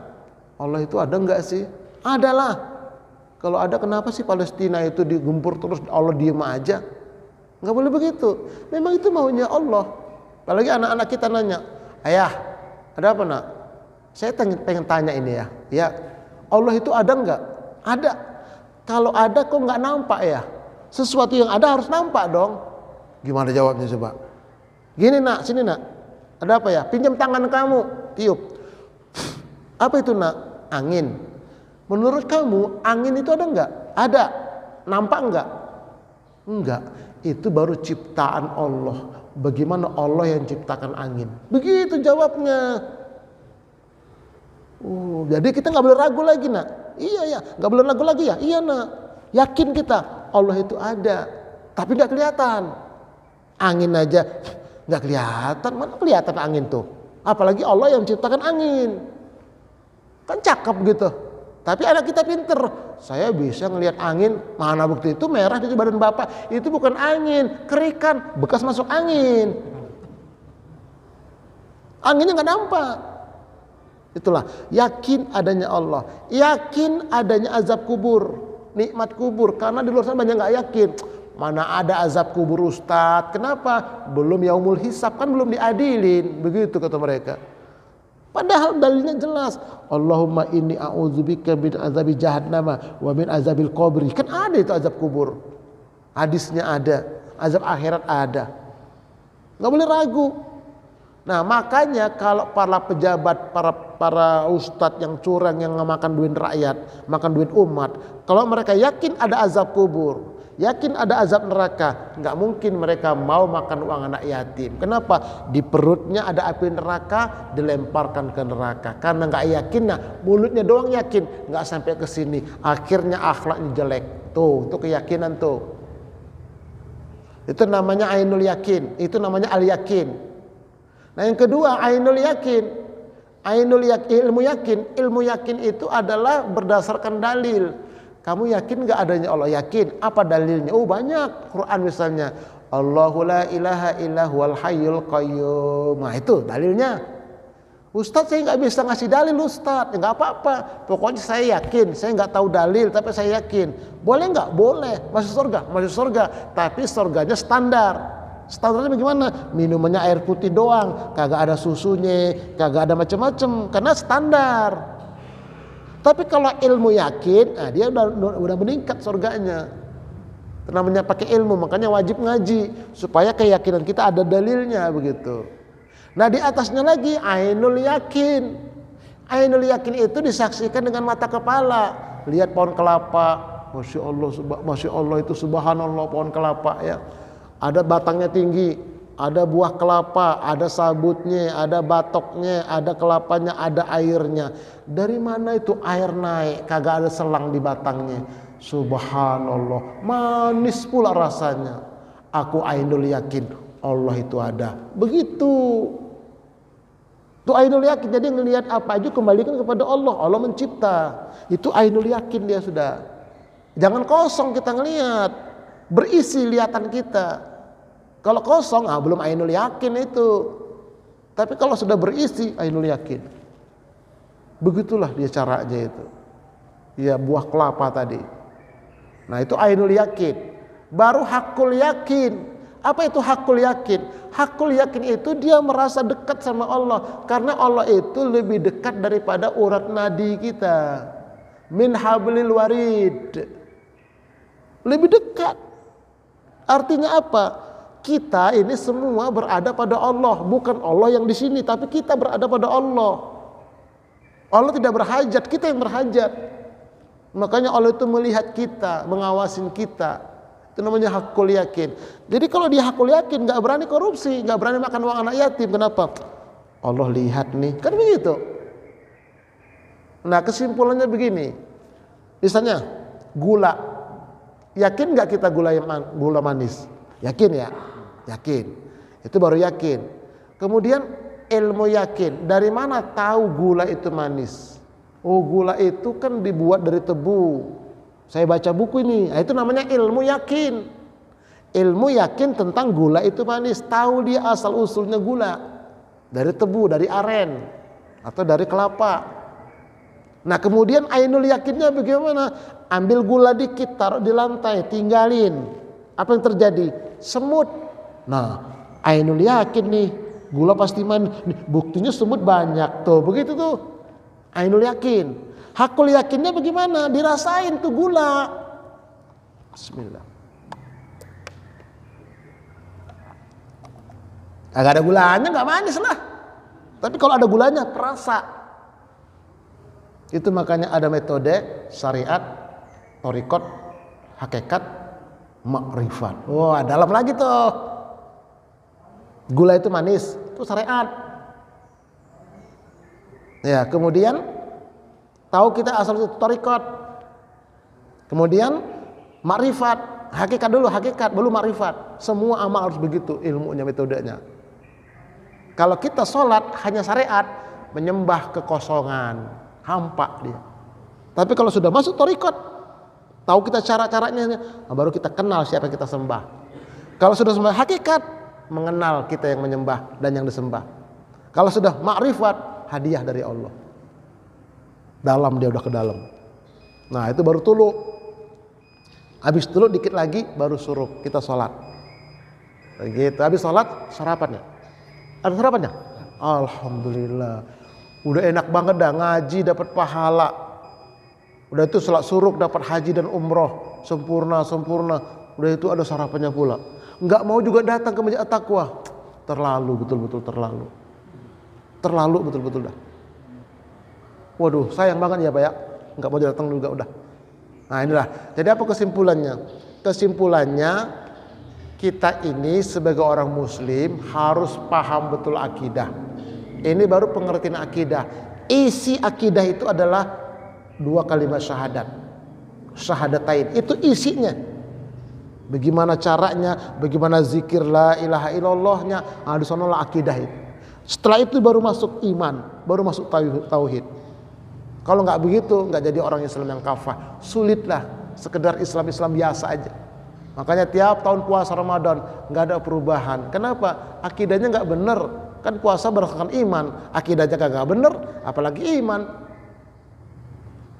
Allah itu ada nggak sih? Adalah. Kalau ada kenapa sih Palestina itu digempur terus Allah diem aja? Nggak boleh begitu. Memang itu maunya Allah. Apalagi anak-anak kita nanya, ayah, ada apa nak? Saya pengen tanya ini ya. Ya, Allah itu ada nggak? Ada. Kalau ada kok nggak nampak ya? Sesuatu yang ada harus nampak dong. Gimana jawabnya coba? Gini nak, sini nak. Ada apa ya? Pinjam tangan kamu, tiup. Apa itu nak? Angin. Menurut kamu angin itu ada nggak? Ada. Nampak nggak? Enggak. Itu baru ciptaan Allah. Bagaimana Allah yang ciptakan angin? Begitu jawabnya. Jadi kita nggak boleh ragu lagi nak. Iya ya, nggak boleh ragu lagi ya. Iya nak. Yakin kita Allah itu ada, tapi nggak kelihatan. Angin aja nggak kelihatan. Mana kelihatan angin tuh? Apalagi Allah yang ciptakan angin. Kan cakep gitu. Tapi anak kita pinter. Saya bisa ngelihat angin. Mana bukti itu merah di badan bapak? Itu bukan angin, kerikan, bekas masuk angin. Anginnya nggak nampak. Itulah yakin adanya Allah, yakin adanya azab kubur, nikmat kubur. Karena di luar sana banyak nggak yakin. Mana ada azab kubur Ustadz? Kenapa? Belum yaumul hisab, kan belum diadilin. Begitu kata mereka. Padahal dalilnya jelas. Allahumma inni a'udzubika min azabi jahannama wa min azabil qabri. Kan ada itu azab kubur. Hadisnya ada, azab akhirat ada. Nggak boleh ragu. Nah makanya kalau para pejabat, para ustadz yang curang, yang makan duit rakyat, makan duit umat, kalau mereka yakin ada azab kubur, yakin ada azab neraka, nggak mungkin mereka mau makan uang anak yatim. Kenapa? Di perutnya ada api neraka, dilemparkan ke neraka. Karena nggak yakin, nah mulutnya doang yakin, nggak sampai ke sini. Akhirnya akhlaknya jelek. Tuh, itu keyakinan tuh. Itu namanya ainul yakin. Itu namanya al yakin. Nah yang kedua ainul yakin. Ainul yakin, ilmu yakin itu adalah berdasarkan dalil. Kamu yakin gak adanya Allah? Yakin. Apa dalilnya? Oh banyak. Quran misalnya, Allahu la ilaha illa huwal hayyul qayyum. Nah itu dalilnya. Ustadz saya gak bisa ngasih dalil Ustadz. Ya gak apa-apa. Pokoknya saya yakin. Saya gak tahu dalil tapi saya yakin. Boleh gak? Boleh. Masuk surga? Masuk surga. Tapi surganya standar. Standarnya bagaimana? Minumannya air putih doang, kagak ada susunya, kagak ada macam-macam, karena standar. Tapi kalau ilmu yakin, nah dia udah meningkat surganya. Namanya pakai ilmu, makanya wajib ngaji supaya keyakinan kita ada dalilnya begitu. Nah di atasnya lagi ainul yakin. Ainul yakin itu disaksikan dengan mata kepala. Lihat pohon kelapa, masya Allah itu subhanallah pohon kelapa ya. Ada batangnya tinggi, ada buah kelapa, ada sabutnya, ada batoknya, ada kelapanya, ada airnya. Dari mana itu air naik? Kagak ada selang di batangnya. Subhanallah, manis pula rasanya. Aku ainul yakin Allah itu ada. Begitu. Itu ainul yakin. Jadi ngelihat apa aja kembalikan kepada Allah. Allah mencipta. Itu ainul yakin dia sudah. Jangan kosong kita ngelihat. Berisi lihatan kita. Kalau kosong, belum ainul yakin itu. Tapi kalau sudah berisi, ainul yakin. Begitulah dia caranya itu. Ya buah kelapa tadi. Nah itu ainul yakin. Baru hakul yakin. Apa itu hakul yakin? Hakul yakin itu dia merasa dekat sama Allah, karena Allah itu lebih dekat daripada urat nadi kita. Min hablil warid. Lebih dekat. Artinya apa? Kita ini semua berada pada Allah, bukan Allah yang di sini, tapi kita berada pada Allah. Allah tidak berhajat, kita yang berhajat. Makanya Allah itu melihat kita, mengawasin kita. Itu namanya hakul yakin. Jadi kalau dia hakul yakin, nggak berani korupsi, nggak berani makan uang anak yatim. Kenapa? Allah lihat nih, kan begitu. Nah, kesimpulannya begini. Misalnya gula, yakin nggak kita gula manis? Yakin ya? Yakin. Itu baru yakin. Kemudian ilmu yakin. Dari mana tahu gula itu manis? Oh, gula itu kan dibuat dari tebu. Saya baca buku ini. Nah, itu namanya ilmu yakin. Ilmu yakin tentang gula itu manis. Tahu dia asal usulnya gula. Dari tebu, dari aren. Atau dari kelapa. Nah, kemudian ainul yakinnya bagaimana? Ambil gula dikit, taruh di lantai, tinggalin. Apa yang terjadi? Semut. Nah, ainul yakin nih. Gula pasti manis. Buktinya semut banyak. Tuh, begitu tuh. Ainul yakin. Hakul yakinnya bagaimana? Dirasain tuh gula. Bismillah. Agak ada gulanya nggak manis lah. Tapi kalau ada gulanya terasa. Itu makanya ada metode syariat, thariqat, hakikat, makrifat. Wah, dalam lagi tuh. Gula itu manis, itu syariat. Ya, kemudian tahu kita asal itu thariqat. Kemudian makrifat, hakikat dulu, hakikat belum makrifat. Semua amal harus begitu ilmunya, metodenya. Kalau kita sholat hanya syariat, menyembah kekosongan, hampa dia. Tapi kalau sudah masuk thariqat, tahu kita cara-caranya, baru kita kenal siapa yang kita sembah. Kalau sudah sembah hakikat, mengenal kita yang menyembah dan yang disembah. Kalau sudah makrifat, hadiah dari Allah. Dalam dia udah ke dalam. Nah, itu baru tulu. Habis tulu dikit lagi baru suruk, kita sholat. Begitu. Habis sholat sarapan ya. Ada sarapannya? Alhamdulillah. Udah enak banget dah, ngaji dapat pahala. Udah itu sholat suruk dapat haji dan umroh sempurna. Udah itu ada sarapannya pula. Nggak mau juga datang ke masjid at-taqwa. Terlalu, betul-betul terlalu. Terlalu betul-betul dah. Waduh, sayang banget ya Pak ya. Nggak mau datang juga udah. Nah, inilah. Jadi apa kesimpulannya? Kesimpulannya kita ini sebagai orang muslim harus paham betul akidah. Ini baru pengertian akidah. Isi akidah itu adalah 2 kalimat syahadat. Syahadatain. Itu isinya. Bagaimana caranya, bagaimana zikir la ilaha illallahnya. Nah, di sanalah akidah itu. Setelah itu baru masuk iman, baru masuk tauhid. Kalau nggak begitu, nggak jadi orang Islam yang kafah. Sulitlah, sekedar Islam biasa aja. Makanya tiap tahun puasa Ramadan nggak ada perubahan. Kenapa? Akidahnya nggak bener. Kan puasa berdasarkan iman, akidahnya kagak bener, apalagi iman.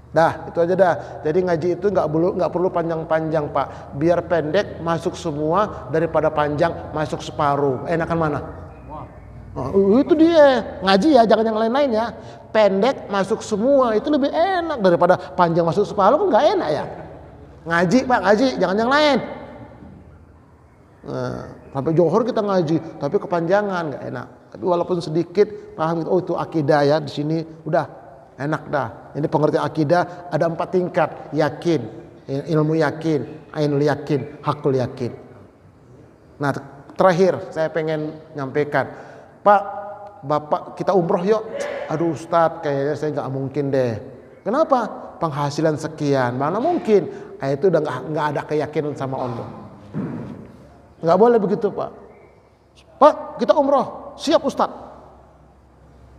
Dah, itu aja dah. Jadi ngaji itu nggak perlu panjang-panjang Pak. Biar pendek masuk semua daripada panjang masuk separuh. Enakan mana? Oh, itu dia ngaji ya, jangan yang lain-lain ya. Pendek masuk semua itu lebih enak daripada panjang masuk separuh, kan nggak enak ya. Ngaji Pak, ngaji, jangan yang lain. Nah, sampai Johor kita ngaji, tapi kepanjangan nggak enak. Tapi walaupun sedikit paham, oh itu akidah ya di sini, udah enak dah. Ini pengertian akidah ada 4 tingkat: yakin, ilmu yakin, ainul yakin, hakul yakin. Nah, terakhir saya pengen nyampaikan. Pak, Bapak kita umroh yuk. Aduh Ustadz, kayaknya saya nggak mungkin deh. Kenapa? Penghasilan sekian, mana mungkin? Itu udah nggak ada keyakinan sama Allah. Nggak boleh begitu Pak. Pak, kita umroh, siap Ustadz.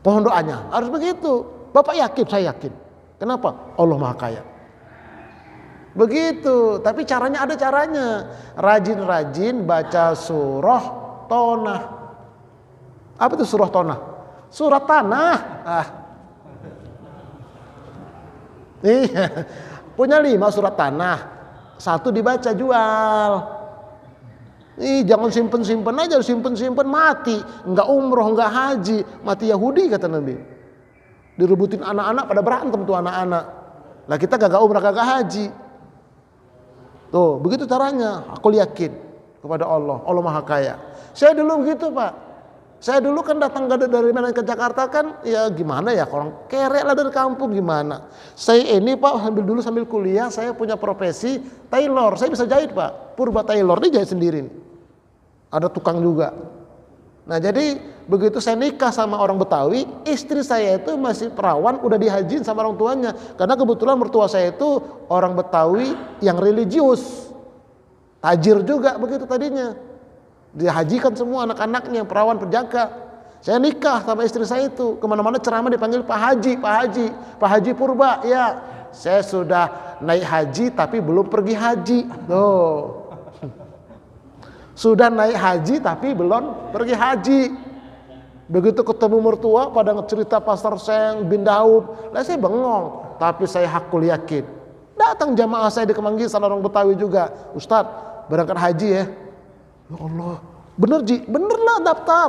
Pohon doanya harus begitu. Bapak yakin, saya yakin. Kenapa? Allah Maha Kaya. Begitu, tapi caranya ada caranya. Rajin-rajin baca surah Tonah. Apa itu surah Tonah? Surat tanah. Iya. Punya 5 surat tanah. 1 dibaca jual. Jangan simpen-simpen aja, simpen-simpen mati, nggak umroh, nggak haji, mati Yahudi kata Nabi. Direbutin anak-anak pada berantem tuh anak-anak. Lah kita gak umrah, gak haji. Tuh, begitu caranya. Aku yakin kepada Allah, Allah Maha Kaya. Saya dulu begitu, Pak. Saya dulu kan datang dari mana ke Jakarta kan, ya gimana ya, orang kerek lah dari kampung gimana. Saya ini Pak, sambil kuliah, saya punya profesi tailor. Saya bisa jahit Pak, Purba Tailor, ini jahit sendiri. Ada tukang juga. Nah jadi begitu saya nikah sama orang Betawi, istri saya itu masih perawan, udah dihajiin sama orang tuanya. Karena kebetulan mertua saya itu orang Betawi yang religius, tajir juga begitu tadinya. Dihajikan semua anak-anaknya, perawan penjaga. Saya nikah sama istri saya itu, kemana-mana ceramah dipanggil Pak Haji, Pak Haji, Pak Haji Purba. Ya, saya sudah naik haji tapi belum pergi haji. Tuh. Sudah naik haji tapi belum pergi haji. Begitu ketemu mertua pada cerita Pasar Seng bin Daud, lah saya bengong, tapi saya hakul yakin. Datang jamaah saya di Kemanggisan orang Betawi juga, Ustadz berangkat haji ya. Ya Allah, bener Ji, bener lah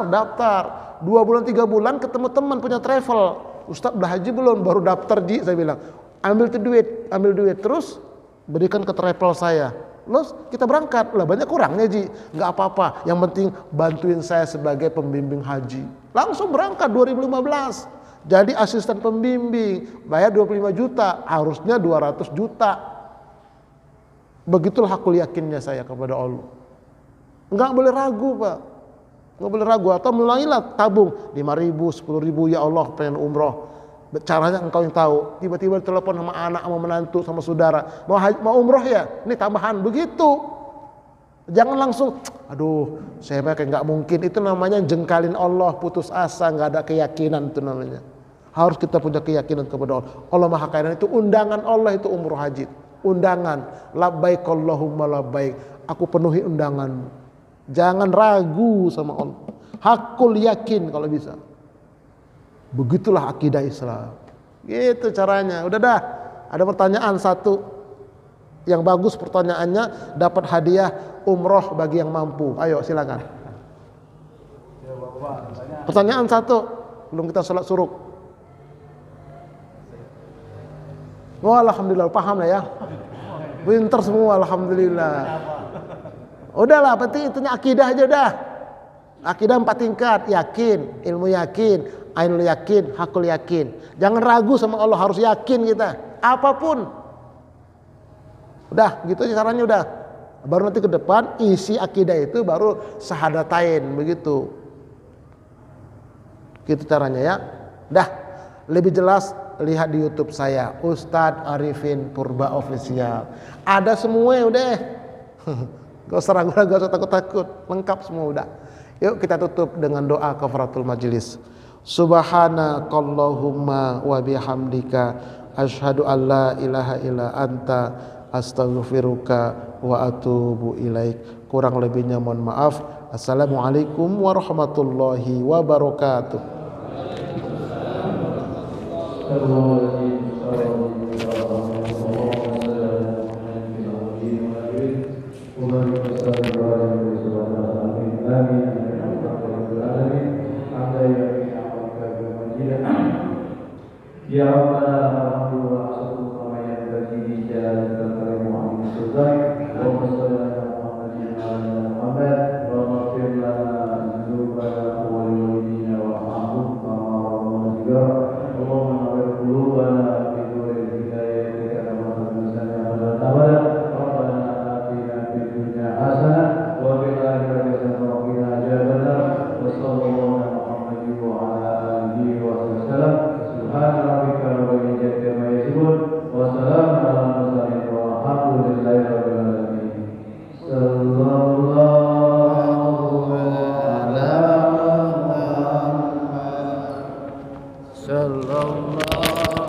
daftar. 2 bulan 3 bulan ketemu teman punya travel. Ustadz udah haji belum? Baru daftar Ji, saya bilang. Ambil duit, terus berikan ke travel saya. Terus kita berangkat, lah banyak kurangnya Ji, nggak apa-apa, yang penting bantuin saya sebagai pembimbing haji. Langsung berangkat 2015, jadi asisten pembimbing, bayar 25 juta, harusnya 200 juta. Begitulah hakul yakinnya saya kepada Allah. Nggak boleh ragu Pak, nggak boleh ragu, atau mulailah tabung 5.000, 10.000, ya Allah pengen umroh. Caranya engkau yang tahu. Tiba-tiba telepon sama anak, sama menantu, sama saudara, mau umroh ya, ini tambahan, begitu. Jangan langsung, aduh saya kayak nggak mungkin. Itu namanya jengkalin Allah, putus asa, nggak ada keyakinan, itu namanya. Harus kita punya keyakinan kepada Allah. Allah Maha Kaya, itu undangan Allah, itu umroh haji, undangan. Labbaik Allahumma labbaik, aku penuhi undanganmu. Jangan ragu sama Allah, hakul yakin kalau bisa. Begitulah akidah Islam. Gitu caranya. Udah dah. Ada pertanyaan satu yang bagus, pertanyaannya dapat hadiah umroh bagi yang mampu. Ayo silakan. Pertanyaan satu, belum kita sholat suruk. Oh alhamdulillah, paham lah ya. Pinter semua alhamdulillah. Udahlah, penting itunya akidah aja dah. Akidah 4 tingkat, yakin, ilmu yakin, ainul yakin, hakul yakin. Jangan ragu sama Allah, harus yakin kita. Apapun. Udah, gitu aja caranya udah. Baru nanti ke depan isi akidah itu baru syahadatain begitu. Gitu caranya ya. Dah, lebih jelas lihat di YouTube saya, Ustadz Arifin Purba Official. Ada semua udah. Gak usah ragu-ragu, gak usah takut-takut, lengkap semua udah. Yuk kita tutup dengan doa kafaratul majelis. Subhanakallahumma wa bihamdika asyhadu an la ilaha illa anta astaghfiruka wa atubu ilaik. Kurang lebihnya mohon maaf. Assalamualaikum warahmatullahi wabarakatuh. Ya Rabbana alhamdulillah sallallahu alaihi wa sallam jazakallahu khairan wa sultan wa sallallahu alaihi wa maghfir lana dzunubana wa liwalidina wa ahumma wa juga Allahumma nawwir qulubana bi nuril hidayah wa tansana wa tabana Rabbana atina fid dunya hasanah wa fil akhirati hasanah wa qina adzabannar wa sallallahu ala Muhammadin wa ala alihi wa sallam. Subhana rabbika rabbil izzati amma yasifun wa salamun alal mursalin walhamdulillahi rabbil alamin. Sallallahu ala Muhammad sallallahu